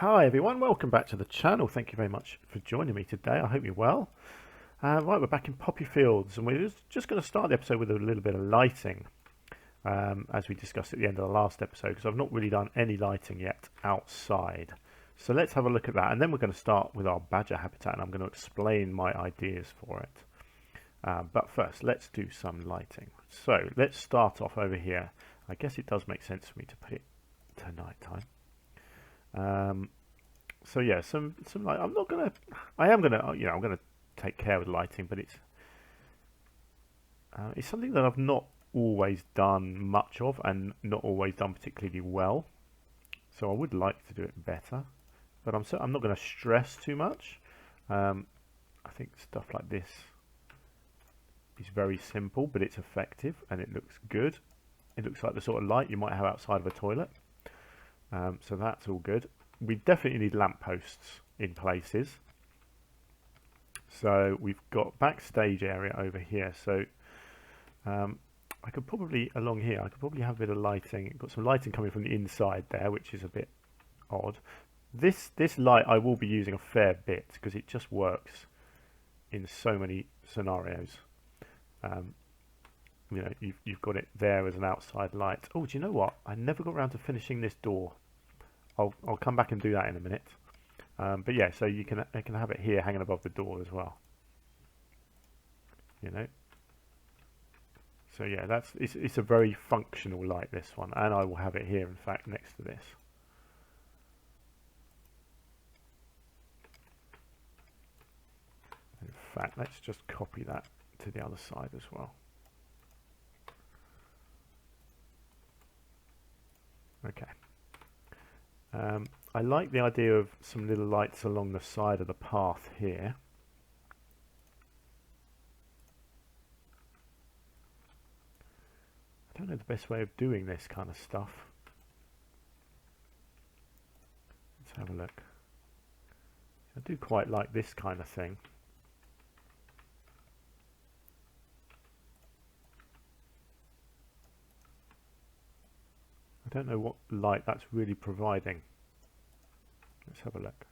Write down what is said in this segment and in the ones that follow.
Hi everyone, welcome back to the channel. Thank you very much for joining me today. I hope you're well. Right, we're back in Poppyfields, and we're just going to start the episode with a little bit of lighting, as we discussed at the end of the last episode, because I've not really done any lighting yet outside. So let's have a look at that, and then we're going to start with our badger habitat, and I'm going to explain my ideas for it. But first, let's do some lighting. So let's start off over here. I guess it does make sense for me to put it to night time. So yeah, some light. I am gonna, I'm gonna take care with lighting, but it's something that I've not always done much of, and not always done particularly well. So I would like to do it better, but I'm not going to stress too much. I think stuff like this is very simple, but it's effective and it looks good. It looks like the sort of light you might have outside of a toilet. So that's all good. We definitely need lampposts in places. So we've got backstage area over here. So I could probably, along here, I could probably have a bit of lighting. Got some lighting coming from the inside there, which is a bit odd. This light I will be using a fair bit because it just works in so many scenarios. You've got it there as an outside light. Oh, do you know what? I never got around to finishing this door. I'll come back and do that in a minute. But yeah, so I can have it here hanging above the door as well. So yeah, it's a very functional light, this one, and I will have it here, in fact, next to this. In fact, let's just copy that to the other side as well. Okay. I like the idea of some little lights along the side of the path here. I don't know the best way of doing this kind of stuff. Let's have a look. I do quite like this kind of thing. I don't know what light that's really providing. Let's have a look.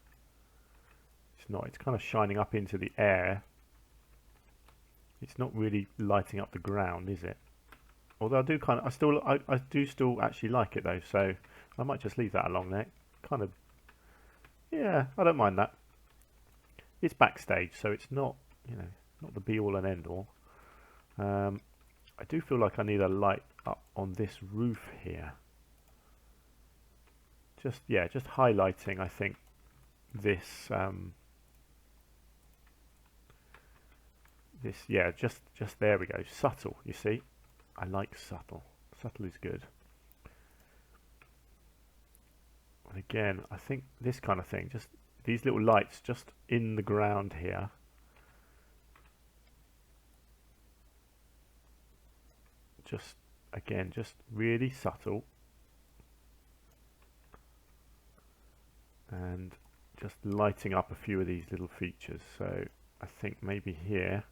It's not. It's kind of shining up into the air. It's not really lighting up the ground, is it? Although I do still actually like it though. So I might just leave that along there. Kind of. Yeah, I don't mind that. It's backstage, so it's not, not the be all and end all. I do feel like I need a light up on this roof here. Just highlighting, I think, this just there we go, subtle. You see, I like subtle. Subtle is good. And again, I think this kind of thing, just these little lights just in the ground here. Just really subtle. And just lighting up a few of these little features. So I think maybe here,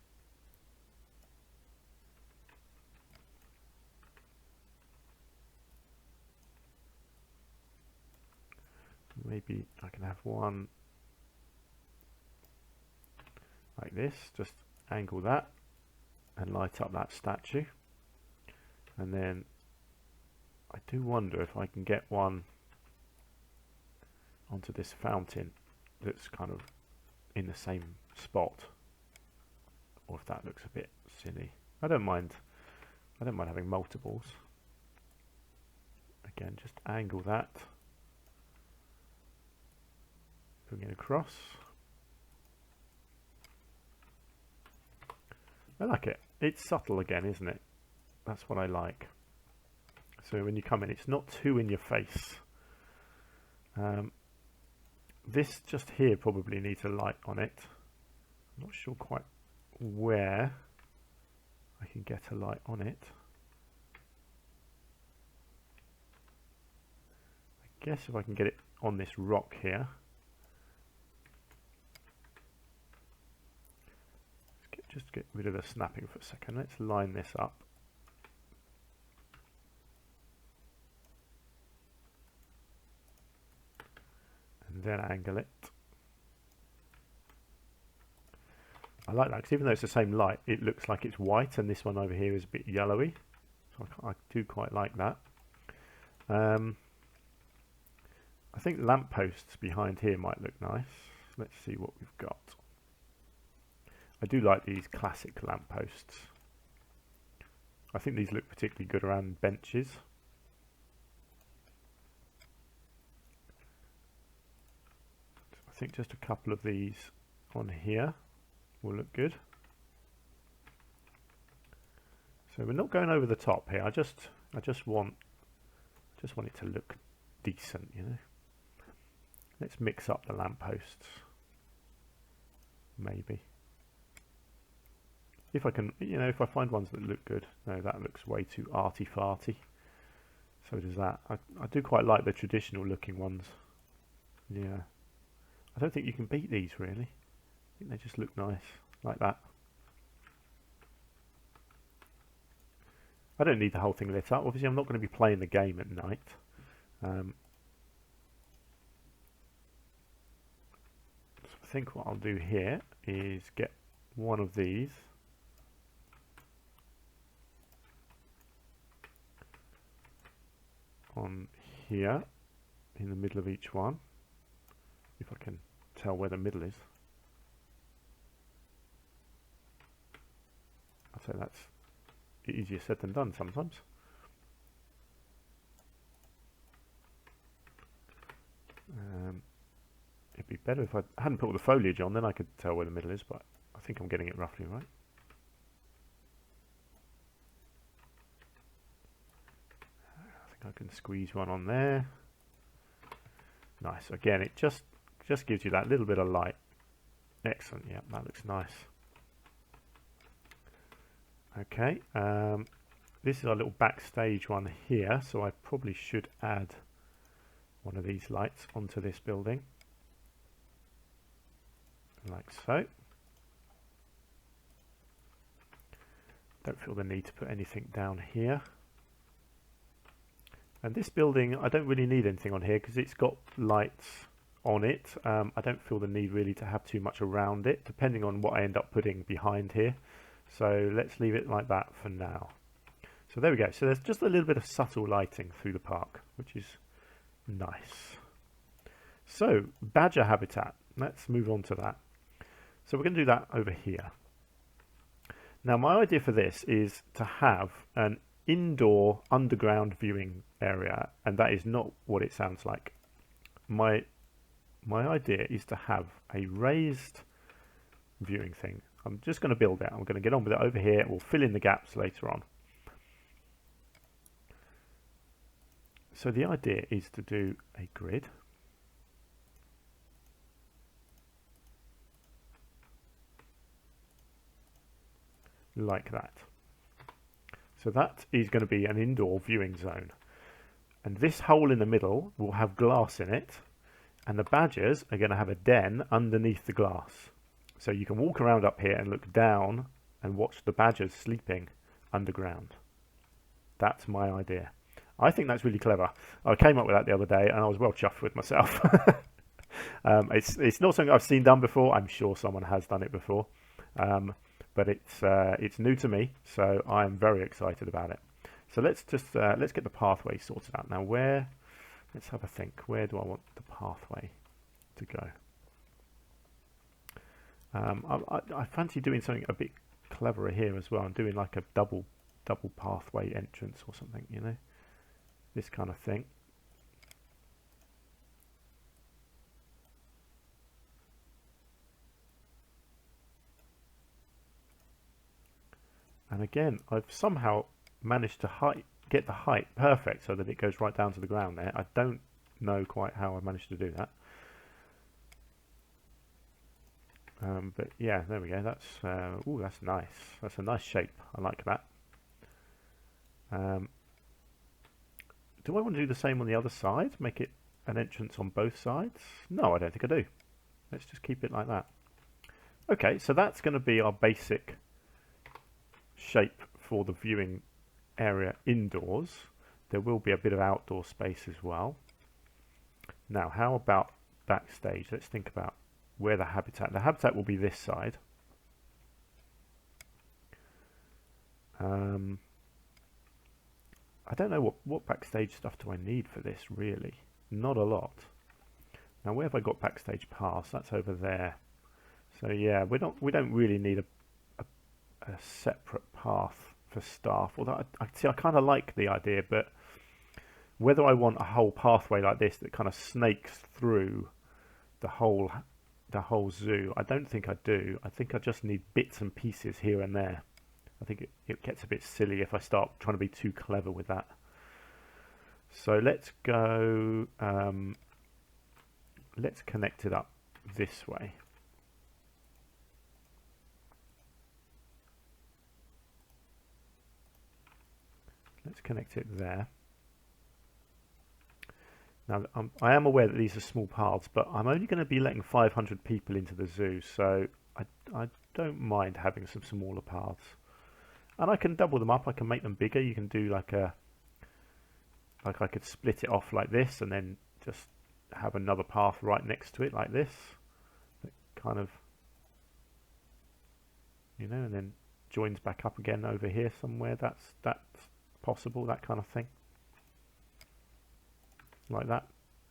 maybe I can have one like this, just angle that and light up that statue. And then I do wonder if I can get one onto this fountain that's kind of in the same spot, or if that looks a bit silly. I don't mind having multiples. Again, just angle that, bring it across. I like it. It's subtle again, isn't it? That's what I like. So when you come in, it's not too in your face. This just here probably needs a light on it. I'm not sure quite where I can get a light on it. I guess if I can get it on this rock here. Just get rid of the snapping for a second. Let's line this up. then angle it. I like that because even though it's the same light, it looks like it's white, and this one over here is a bit yellowy. So I do quite like that. I think lampposts behind here might look nice. Let's see what we've got. I do like these classic lampposts. I think these look particularly good around benches. I think just a couple of these on here will look good. So we're not going over the top here. I just want it to look decent, you know. Let's mix up the lampposts. Maybe. If I can, you know, if I find ones that look good. No, that looks way too arty-farty. So does that. I do quite like the traditional looking ones. Yeah. I don't think you can beat these really. I think they just look nice, like that. I don't need the whole thing lit up. Obviously I'm not going to be playing the game at night. So I think what I'll do here is get one of these. On here, in the middle of each one. If I can tell where the middle is. I'd say that's easier said than done sometimes. It'd be better if I hadn't put all the foliage on, then I could tell where the middle is, but I think I'm getting it roughly right. I think I can squeeze one on there. Nice. Again, it just gives you that little bit of light. Excellent. Yeah, that looks nice. Okay, this is our little backstage one here, so I probably should add one of these lights onto this building, like so. Don't feel the need to put anything down here. And this building, I don't really need anything on here because it's got lights on it. I don't feel the need really to have too much around it, depending on what I end up putting behind here. So let's leave it like that for now. So there we go. So there's just a little bit of subtle lighting through the park, which is nice. So badger habitat, let's move on to that. So we're going to do that over here. Now my idea for this is to have an indoor underground viewing area, and that is not what it sounds like. My idea is to have a raised viewing thing. I'm just going to build it. I'm going to get on with it over here. We'll fill in the gaps later on. So the idea is to do a grid. Like that. So that is going to be an indoor viewing zone. And this hole in the middle will have glass in it. And the badgers are going to have a den underneath the glass. So you can walk around up here and look down and watch the badgers sleeping underground. That's my idea. I think that's really clever. I came up with that the other day and I was well chuffed with myself. It's not something I've seen done before. I'm sure someone has done it before. But it's new to me, so I'm very excited about it. So let's get the pathway sorted out. Now let's have a think. Where do I want the pathway to go? I fancy doing something a bit cleverer here as well. I'm doing like a double pathway entrance or something, you know, this kind of thing. And again, I've somehow managed to get the height perfect so that it goes right down to the ground there. I don't know quite how I managed to do that. But yeah, there we go. That's that's nice. That's a nice shape. I like that. Do I want to do the same on the other side? Make it an entrance on both sides? No, I don't think I do. Let's just keep it like that. Okay, so that's going to be our basic shape for the viewing area indoors. There will be a bit of outdoor space as well. Now, how about backstage. Let's think about where the habitat will be this side. I don't know what backstage stuff do I need for this, really. Not a lot. Now, where have I got backstage pass? That's over there. So yeah, we don't really need a separate path for staff. Although I kind of like the idea, but whether I want a whole pathway like this that kind of snakes through the whole zoo, I don't think I do. I think I just need bits and pieces here and there. I think it gets a bit silly if I start trying to be too clever with that. So let's go, let's connect it up this way. Let's connect it there. Now, I am aware that these are small paths, but I'm only going to be letting 500 people into the zoo, so I don't mind having some smaller paths. And I can double them up. I can make them bigger. You can do like I could split it off like this and then just have another path right next to it like this. That kind of, you know, and then joins back up again over here somewhere. That's possible, that kind of thing. Like that.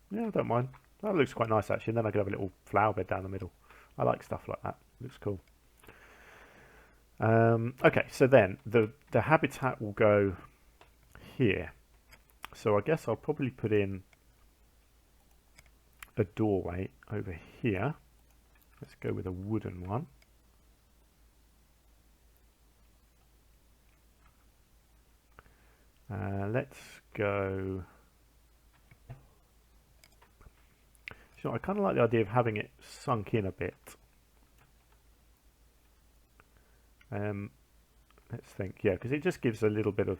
Yeah, I don't mind. That looks quite nice actually. And then I could have a little flower bed down the middle. I like stuff like that. Looks cool. Okay, so then the habitat will go here. So I guess I'll probably put in a doorway over here. Let's go with a wooden one. Let's go. So I kind of like the idea of having it sunk in a bit. Let's think, yeah, because it just gives a little bit of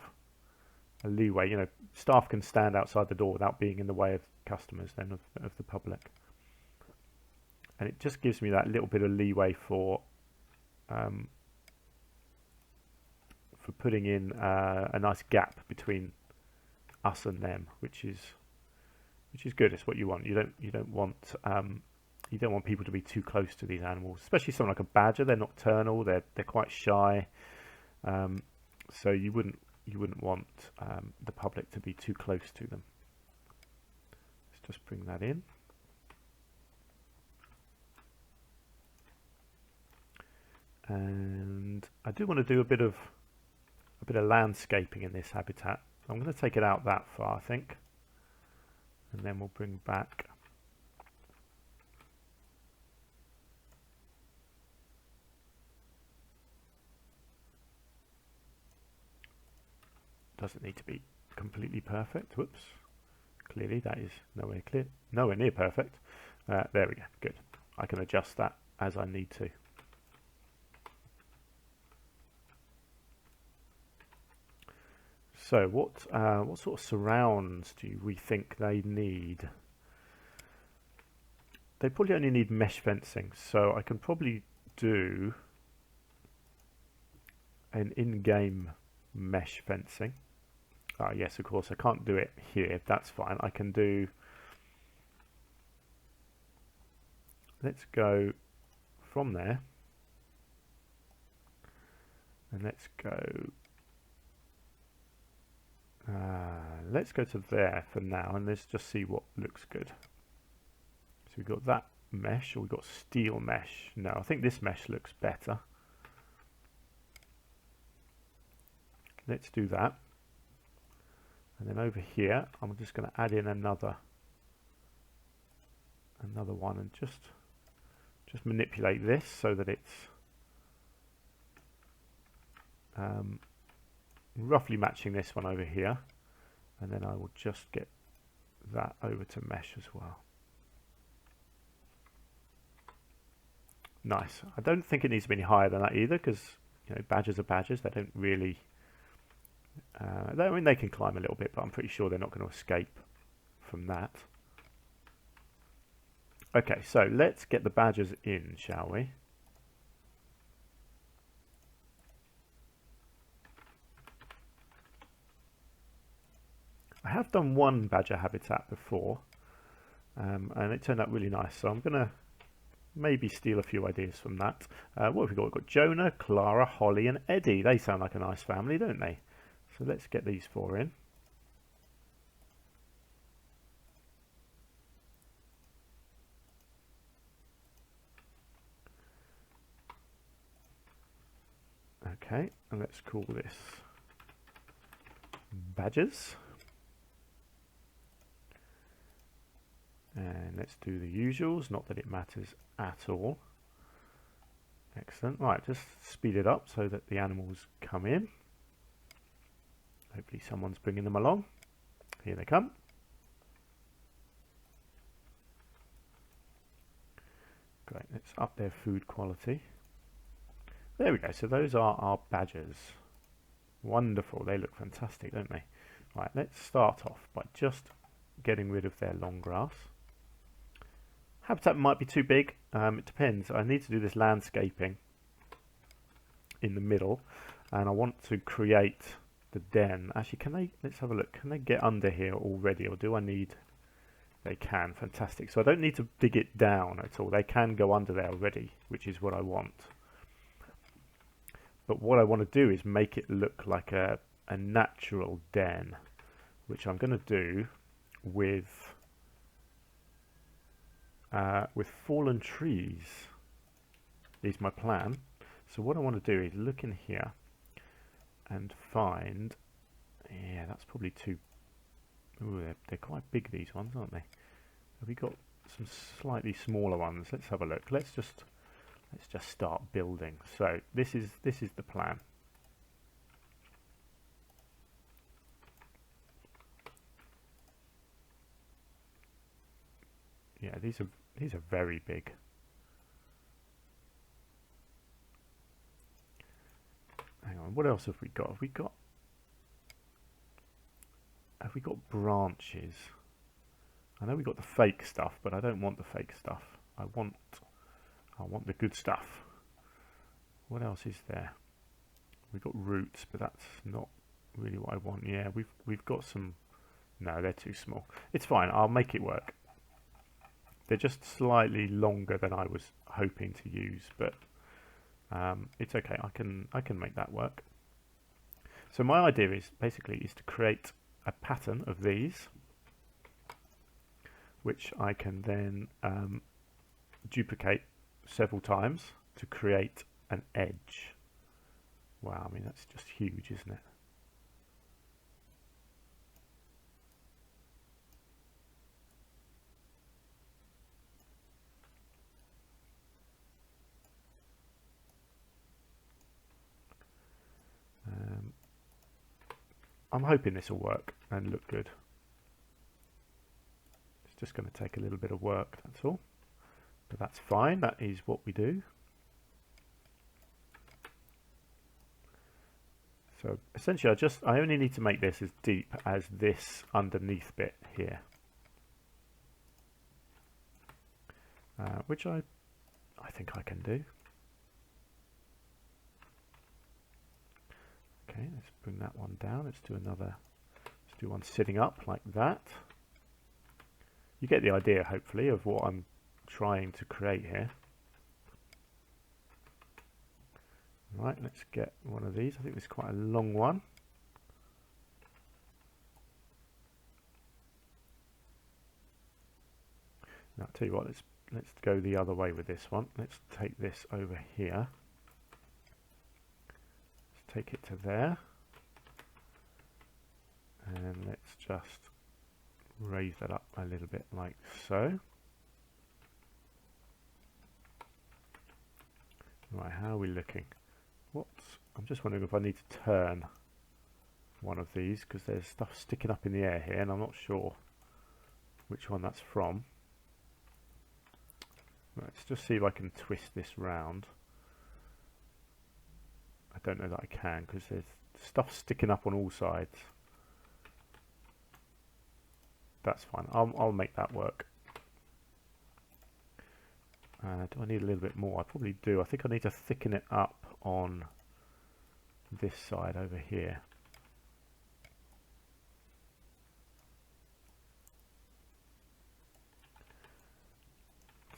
a leeway. You know, staff can stand outside the door without being in the way of customers, then of the public, and it just gives me that little bit of leeway for putting in a nice gap between us and them, which is good. It's what you want. You don't want people to be too close to these animals, especially something like a badger. They're nocturnal. They're quite shy, so you wouldn't want the public to be too close to them. Let's just bring that in. And I do want to do a bit of landscaping in this habitat. I'm going to take it out that far, I think, and then we'll bring back. Doesn't need to be completely perfect. Whoops. Clearly that is nowhere near perfect. There we go. Good. I can adjust that as I need to. So what sort of surrounds do we think they need? They probably only need mesh fencing, so I can probably do an in-game mesh fencing. Yes, of course, I can't do it here. That's fine. I can do... Let's go from there. And let's go... let's go to there for now, and let's just see what looks good. So we've got that mesh, or we've got steel mesh. No, I think this mesh looks better. Let's do that. And then over here, I'm just going to add in another one, and just manipulate this so that it's roughly matching this one over here. And then I will just get that over to mesh as well. Nice. I don't think it needs to be any higher than that either, because you know, badgers are badgers. They don't really. I mean, they can climb a little bit, but I'm pretty sure they're not going to escape from that. Okay, so let's get the badgers in, shall we? I have done one badger habitat before, and it turned out really nice. So I'm going to maybe steal a few ideas from that. What have we got? We've got Jonah, Clara, Holly and Eddie. They sound like a nice family, don't they? So let's get these four in. Okay, and let's call this Badgers. And let's do the usuals, not that it matters at all. Excellent. Right, just speed it up so that the animals come in. Hopefully someone's bringing them along. Here they come. Great, let's up their food quality. There we go, so those are our badgers. Wonderful, they look fantastic, don't they? Right, let's start off by just getting rid of their long grass. Habitat might be too big, it depends. I need to do this landscaping in the middle, and I want to create the den. Actually, can they, let's have a look, can they get under here already, or do I need, they can, fantastic. So I don't need to dig it down at all, they can go under there already, which is what I want. But what I want to do is make it look like a natural den, which I'm going to do with fallen trees is my plan. So what I want to do is look in here and find, yeah, that's probably too, ooh, they're quite big, these ones, aren't they? Have we got some slightly smaller ones? Let's have a look. Let's just start building. So this is the plan. Yeah, these are very big. Hang on, what else have we got? Have we got branches? I know we got the fake stuff, but I don't want the fake stuff. I want the good stuff. What else is there? We've got roots, but that's not really what I want. Yeah, we've got some. No, they're too small. It's fine. I'll make it work. They're just slightly longer than I was hoping to use, but it's okay. I can make that work. So my idea is basically to create a pattern of these, which I can then duplicate several times to create an edge. Wow, I mean that's just huge, isn't it? I'm hoping this will work and look good. It's just going to take a little bit of work, that's all. But that's fine, that is what we do. So essentially I only need to make this as deep as this underneath bit here. Which I think I can do. Okay, let's bring that one down. Let's do one sitting up like that. You get the idea, hopefully, of what I'm trying to create here. Right, let's get one of these. I think this is quite a long one. Now, I'll tell you what, let's go the other way with this one. Let's take this over here. Let's take it to there. And let's just raise that up a little bit like so. Right, how are we looking? I'm just wondering if I need to turn one of these because there's stuff sticking up in the air here and I'm not sure which one that's from. Let's just see if I can twist this round. I don't know that I can because there's stuff sticking up on all sides. That's fine. I'll make that work. Do I need a little bit more? I probably do. I think I need to thicken it up on this side over here.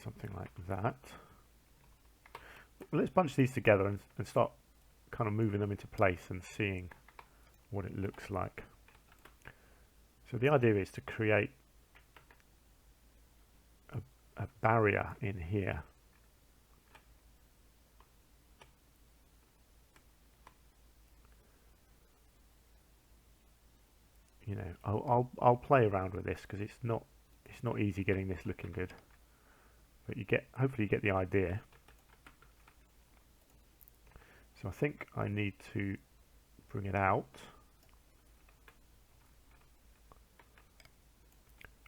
something like that. Well, let's bunch these together and start kind of moving them into place and seeing what it looks like. So the idea is to create a barrier in here. You know, I'll play around with this because it's not easy getting this looking good, but hopefully you get the idea. So I think I need to bring it out.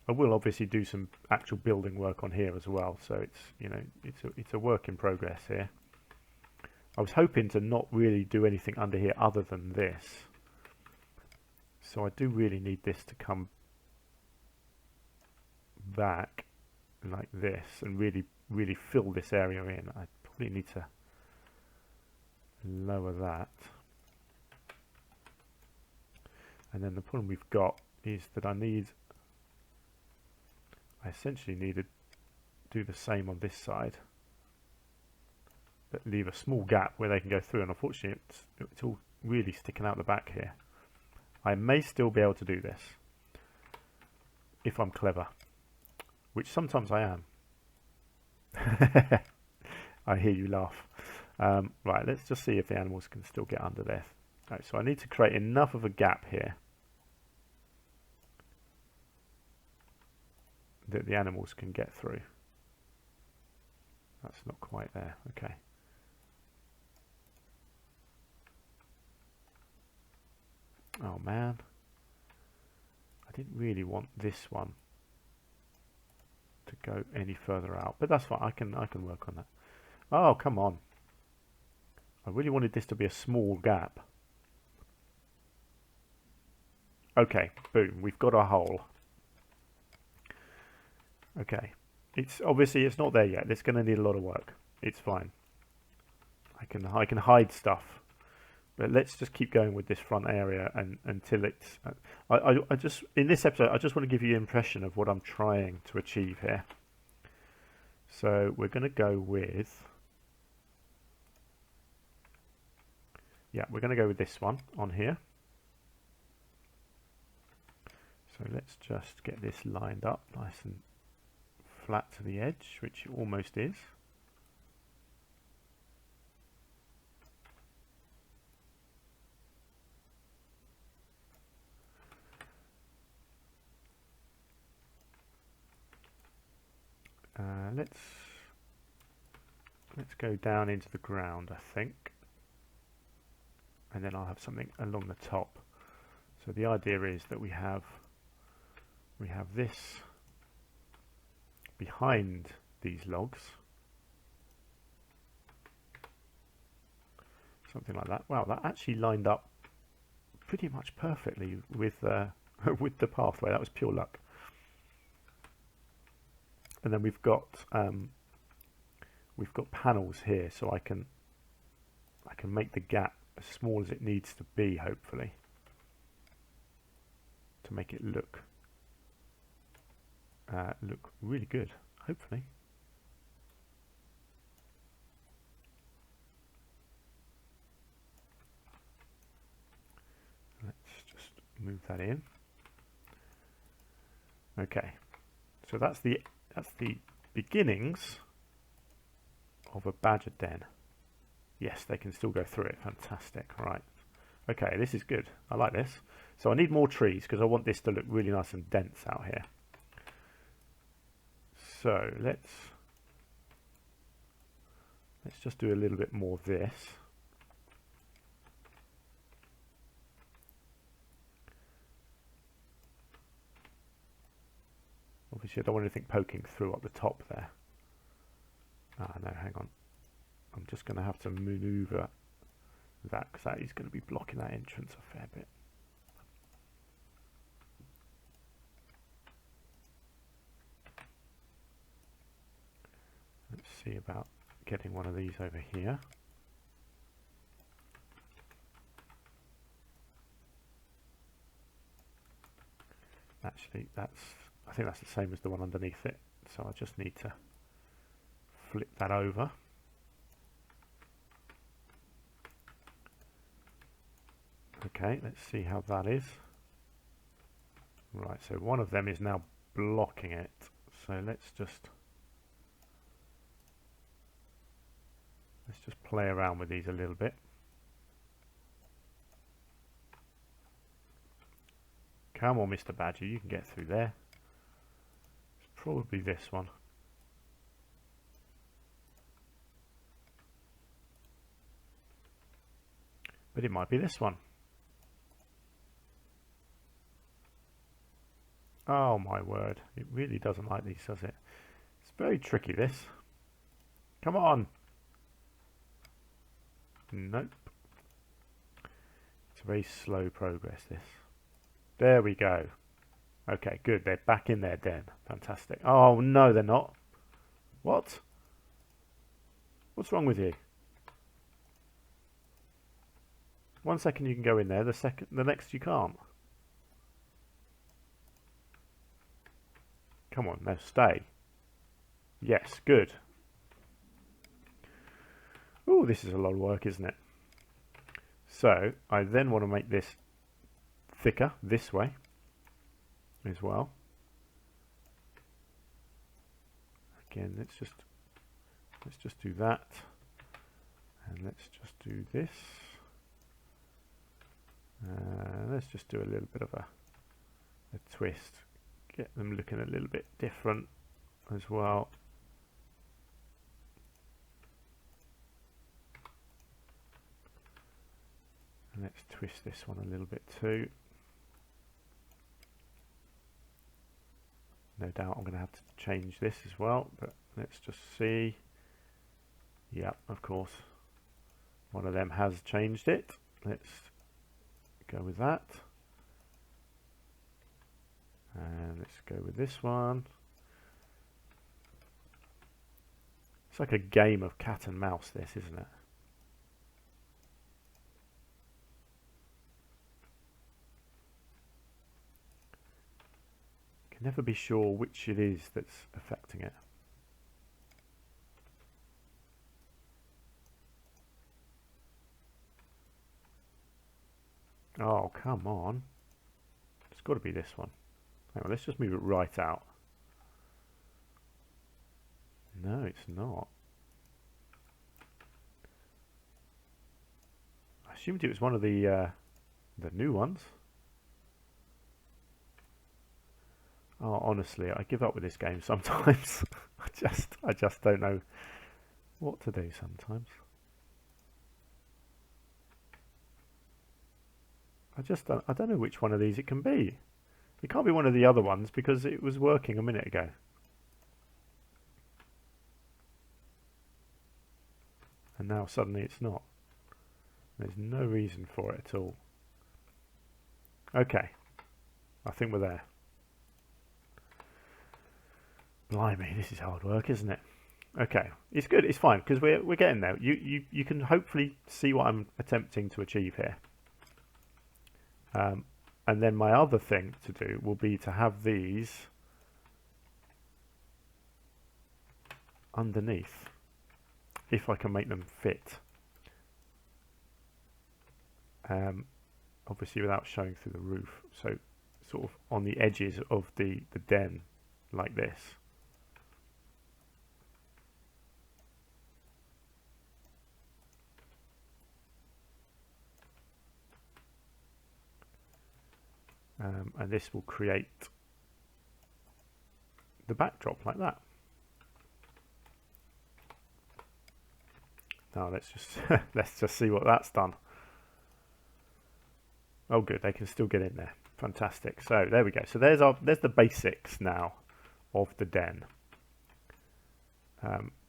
I will obviously do some actual building work on here as well, so it's, you know, it's a work in progress here. I was hoping to not really do anything under here other than this. So I do really need this to come back like this and really fill this area in. I probably need to lower that. And then the problem we've got is that I essentially need to do the same on this side, but leave a small gap where they can go through, and unfortunately it's all really sticking out the back here. I may still be able to do this if I'm clever, which sometimes I am. I hear you laugh. Right, let's just see if the animals can still get under there. Right, so I need to create enough of a gap here that the animals can get through. That's not quite there. Okay. Oh man, I didn't really want this one to go any further out, but that's fine. I can work on that. Oh, come on. I really wanted this to be a small gap. Okay, boom, we've got a hole. Okay, it's obviously it's not there yet. It's going to need a lot of work. It's fine. I can hide stuff, but let's just keep going with this front area until it's. I just in this episode I just want to give you an impression of what I'm trying to achieve here. So we're going to go with. Yeah, we're going to go with this one on here. So let's just get this lined up nice and flat to the edge, which it almost is. Let's go down into the ground, I think, and then I'll have something along the top. So the idea is that we have this behind these logs, something like that. Wow, that actually lined up pretty much perfectly with with the pathway. That was pure luck. And then we've got panels here, so I can make the gap as small as it needs to be, hopefully, to make it look really good, hopefully. Let's just move that in. Okay, so that's the beginnings of a badger den. Yes, they can still go through it. Fantastic. Right. Okay, this is good. I like this. So I need more trees because I want this to look really nice and dense out here. So let's just do a little bit more of this. Obviously I don't want anything poking through up the top there. Ah, no, hang on. I'm just going to have to maneuver that because that is going to be blocking that entrance a fair bit. Let's see about getting one of these over here. Actually, I think that's the same as the one underneath it, so I just need to flip that over. Okay, let's see how that is. Right, so one of them is now blocking it. So let's just play around with these a little bit. Come on, Mr. Badger, you can get through there. It's probably this one. But it might be this one. Oh my word, it really doesn't like these, does it? It's very tricky, this. Come on. Nope. It's very slow progress, this. There we go. Okay, good. They're back in their den. Fantastic. Oh, no, they're not. What? What's wrong with you? 1 second you can go in there, the next you can't. Come on, now stay. Yes, good. Oh, this is a lot of work, isn't it? So, I then want to make this thicker this way as well. Again, let's just do that. And let's just do this. Let's just do a little bit of a twist. Get them looking a little bit different as well. And let's twist this one a little bit too. No doubt I'm going to have to change this as well, but let's just see. Yeah, of course. One of them has changed it. Let's go with that. And let's go with this one. It's like a game of cat and mouse, this, isn't it? Can never be sure which it is that's affecting it. Oh, come on. It's got to be this one. Hang on, let's just move it right out. No, it's not. I assumed it was one of the new ones. Oh, honestly, I give up with this game sometimes. I just don't know what to do sometimes. I don't know which one of these it can be. It can't be one of the other ones because it was working a minute ago. And now suddenly it's not. There's no reason for it at all. Okay, I think we're there. Blimey, this is hard work, isn't it? Okay, it's good, it's fine, because we're getting there. You can hopefully see what I'm attempting to achieve here. And then my other thing to do will be to have these underneath, if I can make them fit. Obviously without showing through the roof, so sort of on the edges of the den, like this. And this will create the backdrop like that. Now let's just see what that's done. Oh good, they can still get in there. Fantastic. So there we go. So there's the basics now of the den.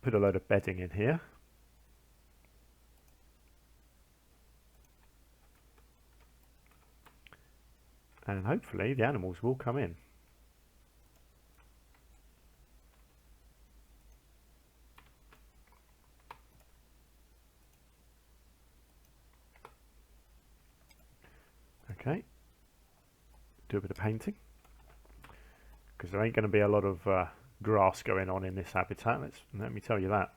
Put a load of bedding in here. And hopefully the animals will come in. Okay, do a bit of painting, because there ain't going to be a lot of grass going on in this habitat. Let me tell you that.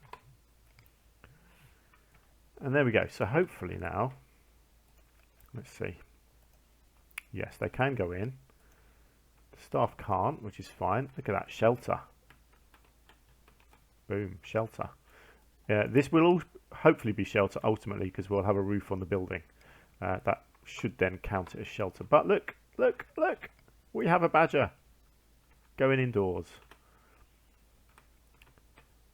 And there we go. So hopefully now, let's see. Yes, they can go in. The staff can't, which is fine. Look at that shelter. Boom, shelter. This will all hopefully be shelter ultimately because we'll have a roof on the building. That should then count it as shelter. But look, look, look. We have a badger going indoors.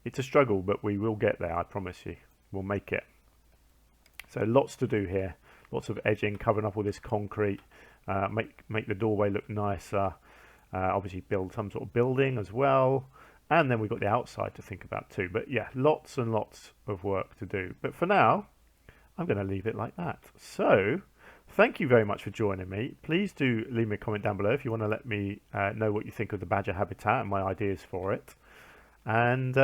It's a struggle, but we will get there, I promise you. We'll make it. So lots to do here. Lots of edging, covering up all this concrete. Make the doorway look nicer. Obviously build some sort of building as well. And then we've got the outside to think about too. But yeah, lots and lots of work to do. But for now, I'm going to leave it like that. So thank you very much for joining me. Please do leave me a comment down below if you want to let me know what you think of the badger habitat and my ideas for it. And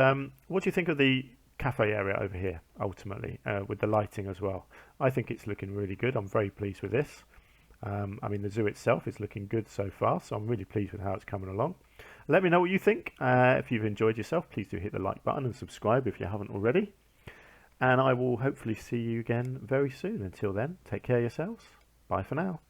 what do you think of the cafe area over here, ultimately, with the lighting as well? I think it's looking really good. I'm very pleased with this. I mean, the zoo itself is looking good so far, so I'm really pleased with how it's coming along. Let me know what you think. If you've enjoyed yourself, please do hit the like button and subscribe if you haven't already. And I will hopefully see you again very soon. Until then, take care of yourselves. Bye for now.